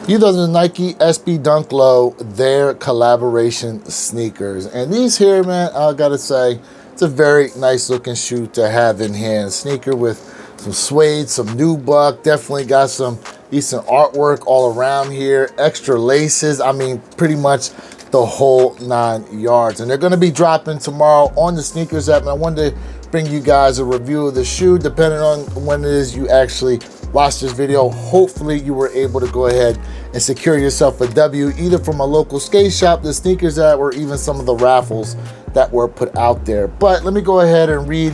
These are the Nike SB Dunk Low, their collaboration sneakers. And these here, man, I gotta say, it's a very nice looking shoe to have in hand. Sneaker with some suede, some nubuck, definitely got some decent artwork all around here. Extra laces, I mean, pretty much the whole 9 yards. And they're gonna be dropping tomorrow on the sneakers app. And I wanted to bring you guys a review of the shoe, depending on when it is you actually watch this video. Hopefully you were able to go ahead and secure yourself a W, either from a local skate shop, the sneakers app, or even some of the raffles that were put out there. But let me go ahead and read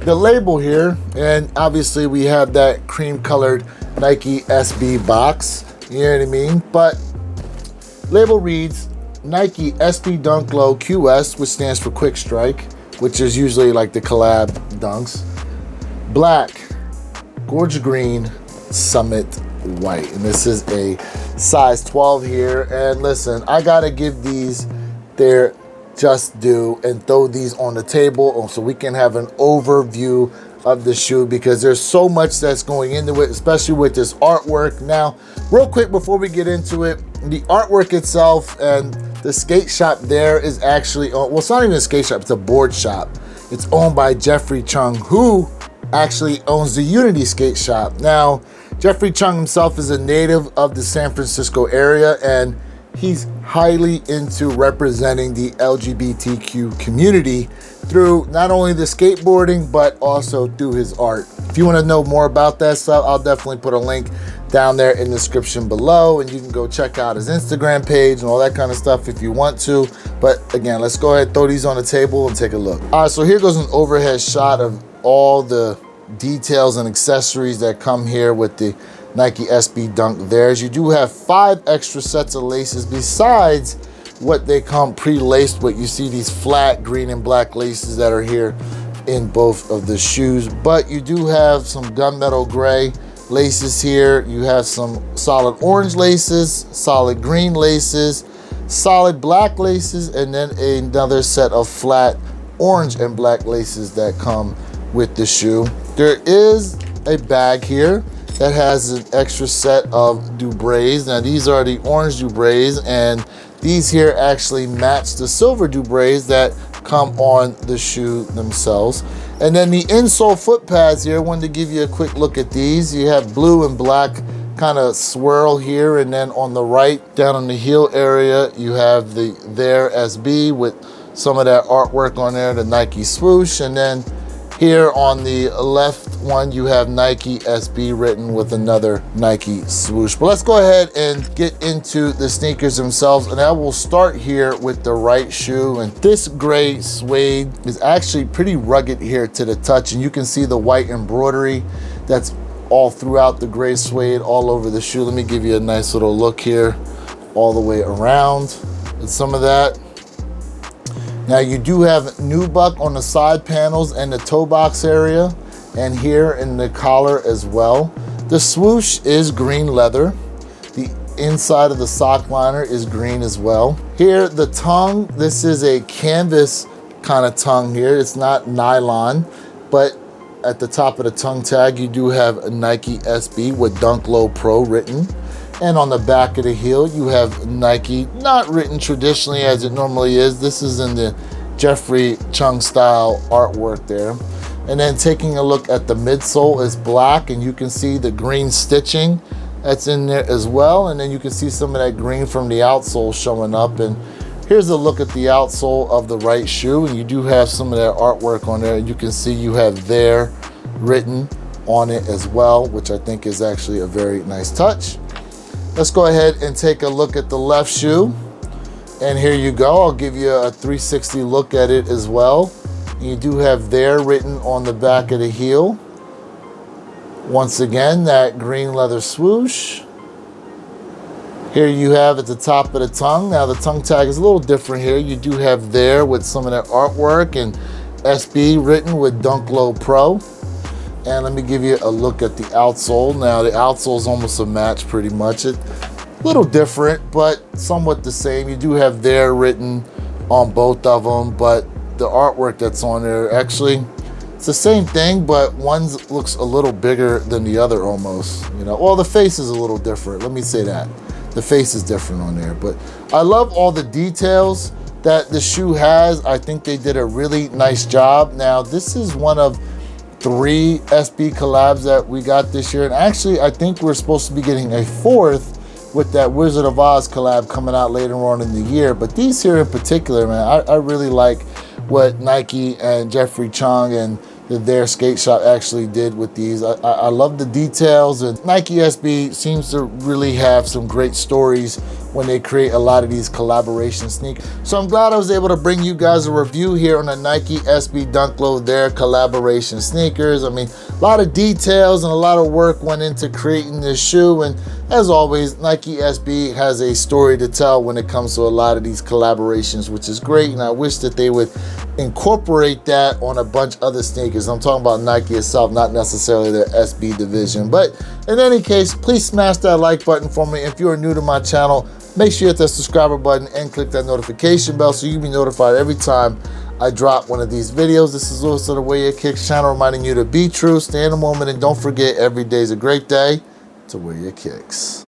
the label here. And obviously we have that cream colored Nike SB box, you know what I mean? But label reads Nike SB Dunk Low QS, which stands for Quick Strike, which is usually like the collab dunks. Black, Gorge Green, Summit White. And this is a size 12 here. And listen, I gotta give these their just due and throw these on the table so we can have an overview of the shoe, because there's so much that's going into it, especially with this artwork. Now, real quick before we get into it, the artwork itself and the skate shop there is actually, well, it's not even a skate shop, it's a board shop. It's owned by Jeffrey Chung, who actually owns the Unity skate shop. Now, Jeffrey Chung himself is a native of the San Francisco area, and he's highly into representing the LGBTQ community through not only the skateboarding, but also through his art. If you want to know more about that stuff, I'll definitely put a link down there in the description below, and you can go check out his Instagram page and all that kind of stuff if you want to. But again, let's go ahead and throw these on the table and take a look. All right, so here goes an overhead shot of all the details and accessories that come here with the Nike SB Dunk theirs. You do have 5 extra sets of laces besides what they come pre-laced with. You see these flat green and black laces that are here in both of the shoes, but you do have some gunmetal gray laces here. You have some solid orange laces, solid green laces, solid black laces, and then another set of flat orange and black laces that come with the shoe. There is a bag here that has an extra set of Dubrays. Now these are the orange Dubrays, and these here actually match the silver Dubrays that come on the shoe themselves. And then the insole foot pads here, I wanted to give you a quick look at these. You have blue and black kind of swirl here, and then on the right, down on the heel area, you have the their SB with some of that artwork on there, the Nike Swoosh, and then here on the left one, you have Nike SB written with another Nike Swoosh. But let's go ahead and get into the sneakers themselves. And I will start here with the right shoe. And this gray suede is actually pretty rugged here to the touch. And you can see the white embroidery that's all throughout the gray suede all over the shoe. Let me give you a nice little look here all the way around and some of that. Now you do have nubuck on the side panels and the toe box area, and here in the collar as well. The swoosh is green leather. The inside of the sock liner is green as well. Here, the tongue, this is a canvas kind of tongue here. It's not nylon, but at the top of the tongue tag, you do have a Nike SB with Dunk Low Pro written. And on the back of the heel, you have Nike, not written traditionally as it normally is. This is in the Jeffrey Chung style artwork there. And then taking a look at the midsole is black, and you can see the green stitching that's in there as well. And then you can see some of that green from the outsole showing up. And here's a look at the outsole of the right shoe, and you do have some of that artwork on there. You can see you have there written on it as well, which I think is actually a very nice touch. Let's go ahead and take a look at the left shoe. And here you go. I'll give you a 360 look at it as well. You do have there written on the back of the heel. Once again, that green leather swoosh. Here you have at the top of the tongue. Now the tongue tag is a little different here. You do have there with some of that artwork and SB written with Dunk Low Pro. And let me give you a look at the outsole. Now the outsole is almost a match pretty much. It's a little different, but somewhat the same. You do have there written on both of them, but the artwork that's on there, actually, it's the same thing, but one looks a little bigger than the other almost. You know, well, the face is a little different. Let me say that. the face is different on there. But I love all the details that the shoe has. I think they did a really nice job. Now, this is one of 3 SB collabs that we got this year. And actually, I think we're supposed to be getting a 4th with that Wizard of Oz collab coming out later on in the year. But these here in particular, man, I really like what Nike and Jeffrey Chung and their skate shop actually did with these. I love the details, and Nike SB seems to really have some great stories when they create a lot of these collaboration sneakers. So I'm glad I was able to bring you guys a review here on the Nike SB Dunk Low, their collaboration sneakers. I mean, a lot of details and a lot of work went into creating this shoe, and as always, Nike SB has a story to tell when it comes to a lot of these collaborations, which is great, and I wish that they would incorporate that on a bunch of other sneakers. I'm talking about Nike itself, not necessarily the SB division. But in any case, please smash that like button for me. If you're new to my channel, make sure you hit that subscriber button and click that notification bell so you'll be notified every time I drop one of these videos. This is also the Wear Your Kicks channel, reminding you to be true, stay in the moment, and don't forget, every day is a great day to wear your kicks.